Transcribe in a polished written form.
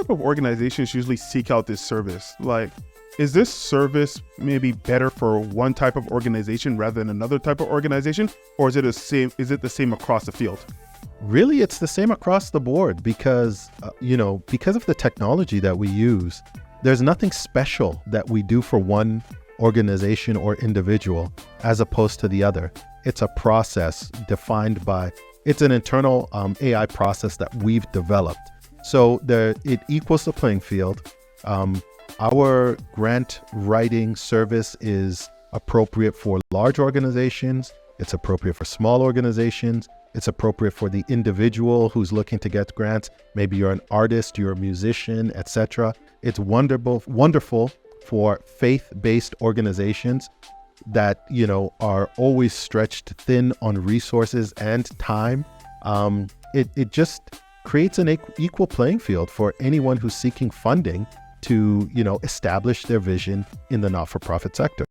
type of organizations usually seek out this service? Like, is this service maybe better for one type of organization rather than another type of organization? Or is it the same across the field? Really, it's the same across the board because, because of the technology that we use, there's nothing special that we do for one organization or individual as opposed to the other. It's a process it's an internal AI process that we've developed. So it equals the playing field. Our grant writing service is appropriate for large organizations. It's appropriate for small organizations. It's appropriate for the individual who's looking to get grants. Maybe you're an artist, you're a musician, etc. It's wonderful for faith-based organizations that, are always stretched thin on resources and time. It just creates an equal playing field for anyone who's seeking funding to, establish their vision in the not-for-profit sector.